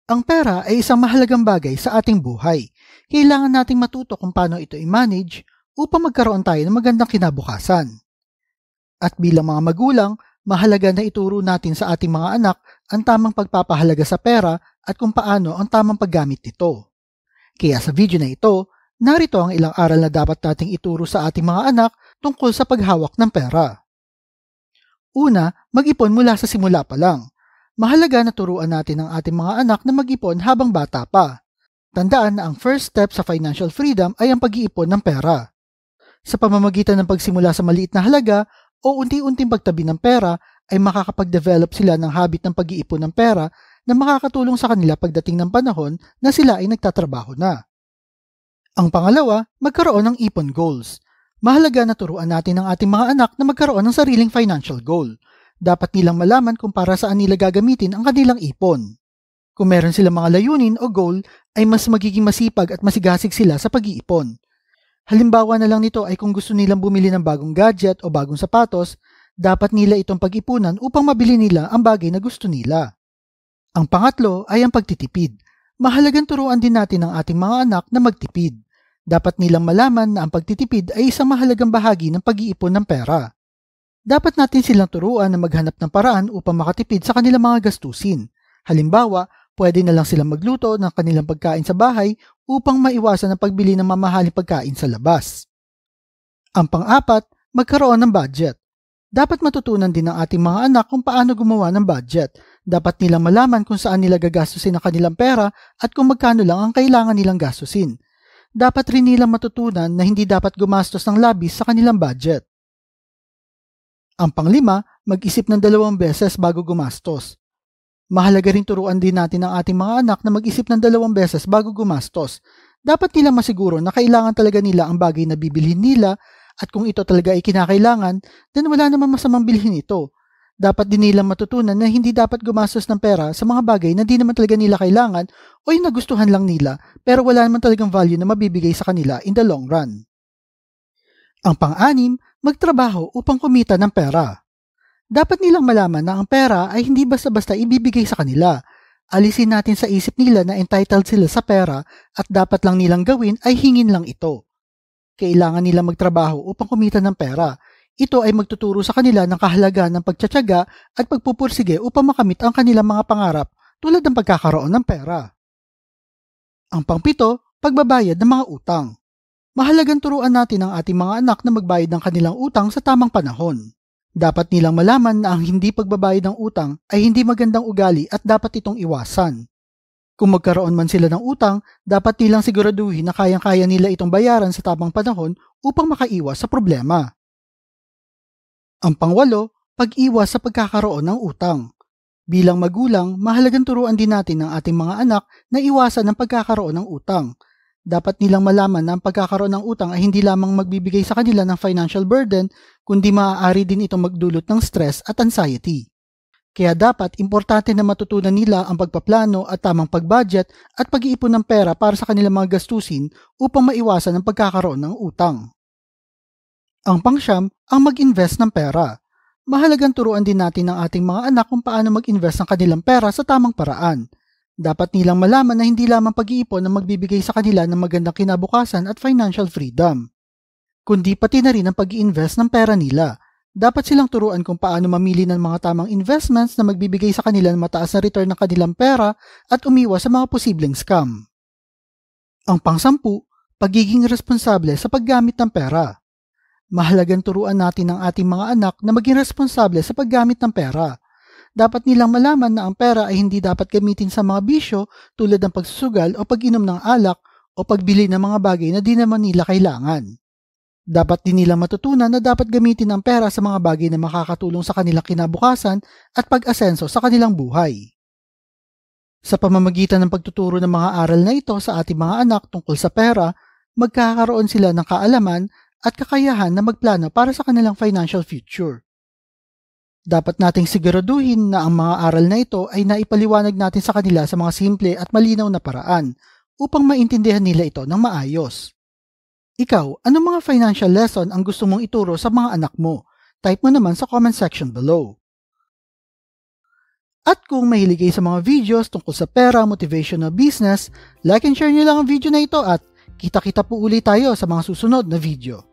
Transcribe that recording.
Ang pera ay isang mahalagang bagay sa ating buhay. Kailangan nating matuto kung paano ito i-manage upang magkaroon tayo ng magandang kinabukasan. At bilang mga magulang, mahalaga na ituro natin sa ating mga anak ang tamang pagpapahalaga sa pera at kung paano ang tamang paggamit nito. Kaya sa video na ito, narito ang ilang aral na dapat nating ituro sa ating mga anak tungkol sa paghawak ng pera. Una, mag-ipon mula sa simula pa lang. Mahalaga na turuan natin ang ating mga anak na mag-ipon habang bata pa. Tandaan na ang first step sa financial freedom ay ang pag-iipon ng pera. Sa pamamagitan ng pagsimula sa maliit na halaga o unti-unting pagtabi ng pera ay makakapag-develop sila ng habit ng pag-iipon ng pera na makakatulong sa kanila pagdating ng panahon na sila ay nagtatrabaho na. Ang pangalawa, magkaroon ng ipon goals. Mahalaga na turuan natin ang ating mga anak na magkaroon ng sariling financial goal. Dapat nilang malaman kung para saan nila gagamitin ang kanilang ipon. Kung meron silang mga layunin o goal, ay mas magiging masipag at masigasig sila sa pag-iipon. Halimbawa na lang nito ay kung gusto nilang bumili ng bagong gadget o bagong sapatos, dapat nila itong pag-ipunan upang mabili nila ang bagay na gusto nila. Ang pangatlo ay ang pagtitipid. Mahalagang turuan din natin ang ating mga anak na magtipid. Dapat nilang malaman na ang pagtitipid ay isang mahalagang bahagi ng pag-iipon ng pera. Dapat natin silang turuan na maghanap ng paraan upang makatipid sa kanilang mga gastusin. Halimbawa, pwede na lang silang magluto ng kanilang pagkain sa bahay upang maiwasan ang pagbili ng mamahaling pagkain sa labas. Ang pang-apat, magkaroon ng budget. Dapat matutunan din ng ating mga anak kung paano gumawa ng budget. Dapat nilang malaman kung saan nila gagastusin ang kanilang pera at kung magkano lang ang kailangan nilang gastusin. Dapat rin nilang matutunan na hindi dapat gumastos ng labis sa kanilang budget. Ang panglima, mag-isip ng 2 beses bago gumastos. Mahalaga rin turuan din natin ang ating mga anak na mag-isip ng 2 beses bago gumastos. Dapat nilang masiguro na kailangan talaga nila ang bagay na bibilhin nila at kung ito talaga ay kinakailangan, then wala naman masamang bilhin ito. Dapat din nilang matutunan na hindi dapat gumastos ng pera sa mga bagay na di naman talaga nila kailangan o yung nagustuhan lang nila pero wala naman talagang value na mabibigay sa kanila in the long run. Ang pang-anim, magtrabaho upang kumita ng pera. Dapat nilang malaman na ang pera ay hindi basta-basta ibibigay sa kanila. Alisin natin sa isip nila na entitled sila sa pera at dapat lang nilang gawin ay hingin lang ito. Kailangan nilang magtrabaho upang kumita ng pera. Ito ay magtuturo sa kanila ng kahalagaan ng pagtsatsaga at pagpupursige upang makamit ang kanilang mga pangarap tulad ng pagkakaroon ng pera. Ang pangpito, pagbabayad ng mga utang. Mahalagang turuan natin ang ating mga anak na magbayad ng kanilang utang sa tamang panahon. Dapat nilang malaman na ang hindi pagbabayad ng utang ay hindi magandang ugali at dapat itong iwasan. Kung magkaroon man sila ng utang, dapat nilang siguraduhin na kayang-kaya nila itong bayaran sa tamang panahon upang makaiwas sa problema. Ang pangwalo, pag-iwas sa pagkakaroon ng utang. Bilang magulang, mahalagang turuan din natin ang ating mga anak na iwasan ang pagkakaroon ng utang. Dapat nilang malaman na ang pagkakaroon ng utang ay hindi lamang magbibigay sa kanila ng financial burden, kundi maaari din itong magdulot ng stress at anxiety. Kaya dapat importante na matutunan nila ang pagpaplano at tamang pag-budget at pag-iipon ng pera para sa kanilang mga gastusin upang maiwasan ang pagkakaroon ng utang. Ang pangsyam, ang mag-invest ng pera. Mahalagang turuan din natin ang ating mga anak kung paano mag-invest ng kanilang pera sa tamang paraan. Dapat nilang malaman na hindi lamang pag-iipon ang magbibigay sa kanila ng magandang kinabukasan at financial freedom, kundi pati na rin ang pag-i-invest ng pera nila. Dapat silang turuan kung paano mamili ng mga tamang investments na magbibigay sa kanila ng mataas na return ng kanilang pera at umiwas sa mga posibleng scam. Ang pangsampu, pagiging responsable sa paggamit ng pera. Mahalagang turuan natin ang ating mga anak na maging responsable sa paggamit ng pera. Dapat nilang malaman na ang pera ay hindi dapat gamitin sa mga bisyo tulad ng pagsusugal o pag-inom ng alak o pagbili ng mga bagay na di naman nila kailangan. Dapat din nilang matutunan na dapat gamitin ang pera sa mga bagay na makakatulong sa kanilang kinabukasan at pag-asenso sa kanilang buhay. Sa pamamagitan ng pagtuturo ng mga aral na ito sa ating mga anak tungkol sa pera, magkakaroon sila ng kaalaman at kakayahan na magplano para sa kanilang financial future. Dapat nating siguraduhin na ang mga aral na ito ay naipaliwanag natin sa kanila sa mga simple at malinaw na paraan upang maintindihan nila ito ng maayos. Ikaw, anong mga financial lesson ang gusto mong ituro sa mga anak mo? Type mo naman sa comment section below. At kung mahilig kayo sa mga videos tungkol sa pera, motivational business, like and share nyo lang ang video na ito at kita-kita po ulit tayo sa mga susunod na video.